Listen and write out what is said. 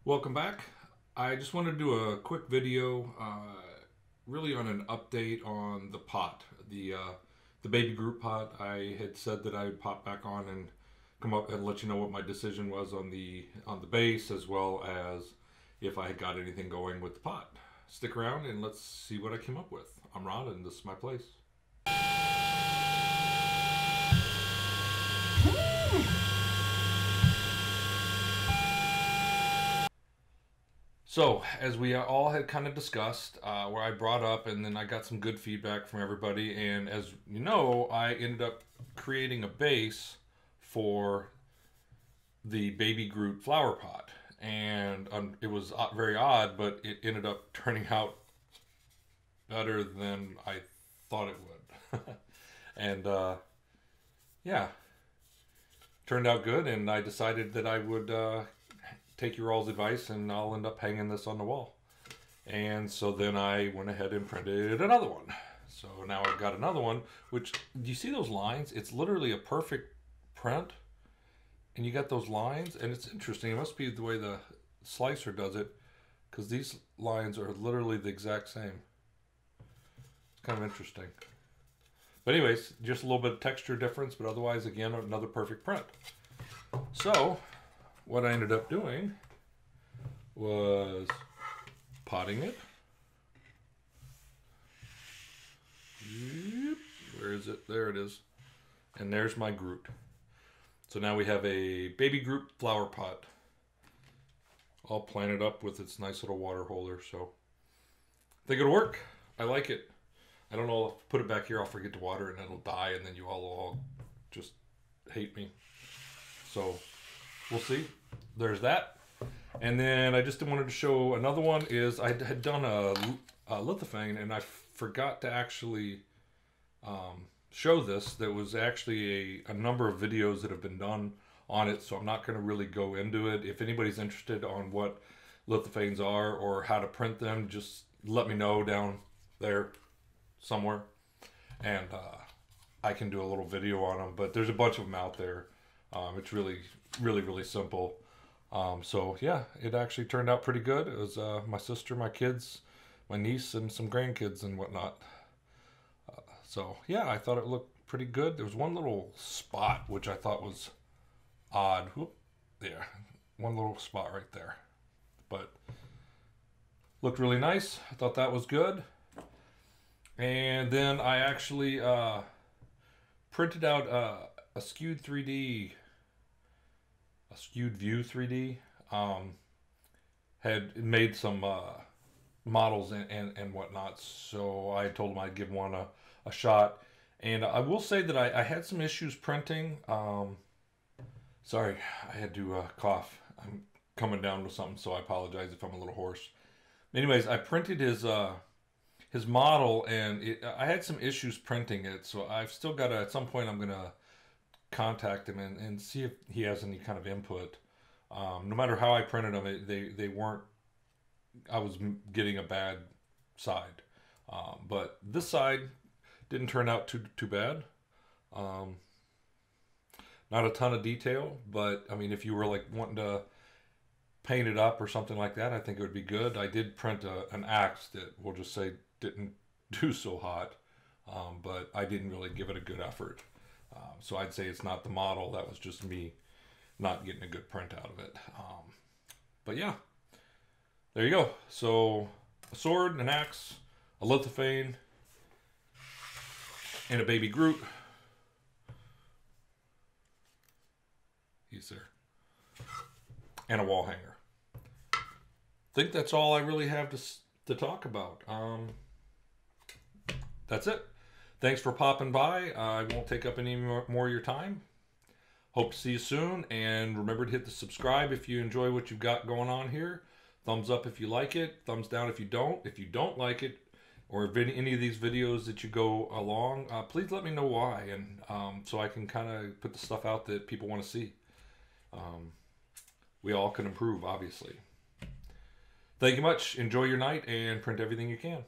Welcome back. I just wanted to do a quick video, really on an update on the pot, the Baby Groot pot. I had said that I would pop back on and come up and let you know what my decision was on the base, as well as if I had got anything going with the pot. Stick around and let's see what I came up with. I'm Ron, and this is my place. So, as we all had kind of discussed, where I brought up, and then I got some good feedback from everybody, and as you know, I ended up creating a base for the Baby Groot flower pot, and it was very odd, but it ended up turning out better than I thought it would. And yeah, turned out good, and I decided that I would take your all's advice, and I'll end up hanging this on the wall. And so then I went ahead and printed another one. So now I've got another one, which, do you see those lines? It's literally a perfect print, and you got those lines, and it's interesting. It must be the way the slicer does it, because these lines are literally the exact same. It's kind of interesting. But anyways, just a little bit of texture difference, but otherwise, again, another perfect print. So what I ended up doing was potting it. Where is it? There it is. And there's my Groot. So now we have a Baby Groot flower pot, all planted up with its nice little water holder. So I think it'll work. I like it. I don't know, if I put it back here, I'll forget to water it and it'll die, and then you all just hate me. So we'll see. There's that. And then I just wanted to show another one. Is I had done a lithophane, and I forgot to actually show this. There was actually a number of videos that have been done on it, so I'm not going to really go into it. If anybody's interested on what lithophanes are or how to print them, just let me know down there somewhere, and I can do a little video on them. But there's a bunch of them out there. It's really simple. So yeah, it actually turned out pretty good. It was my sister, my kids, my niece, and some grandkids and whatnot. So yeah, I thought it looked pretty good. There was one little spot which I thought was odd. Whoop, there, one little spot right there, but looked really nice. I thought that was good. And then I actually printed out a skewed 3D, a skewed view 3D. Had made some models and whatnot, so I told them I'd give one a shot. And I will say that I had some issues printing. Sorry, I had to cough. I'm coming down with something, so I apologize if I'm a little hoarse. Anyways, I printed his model, and I had some issues printing it, so I've still got to, at some point I'm going to contact him and see if he has any kind of input. No matter how I printed them, they weren't, I was getting a bad side. But this side didn't turn out too bad. Not a ton of detail, but I mean, if you were like wanting to paint it up or something like that, I think it would be good. I did print an axe that we'll just say didn't do so hot, but I didn't really give it a good effort. So I'd say it's not the model. That was just me not getting a good print out of it. But yeah, there you go. So a sword, an axe, a lithophane, and a Baby Groot. He's there. And a wall hanger. I think that's all I really have to talk about. That's it. Thanks for popping by. I won't take up any more of your time. Hope to see you soon. And remember to hit the subscribe if you enjoy what you've got going on here. Thumbs up if you like it. Thumbs down if you don't. If you don't like it, or if any of these videos that you go along, please let me know why. And so I can kind of put the stuff out that people want to see. We all can improve, obviously. Thank you much. Enjoy your night and print everything you can.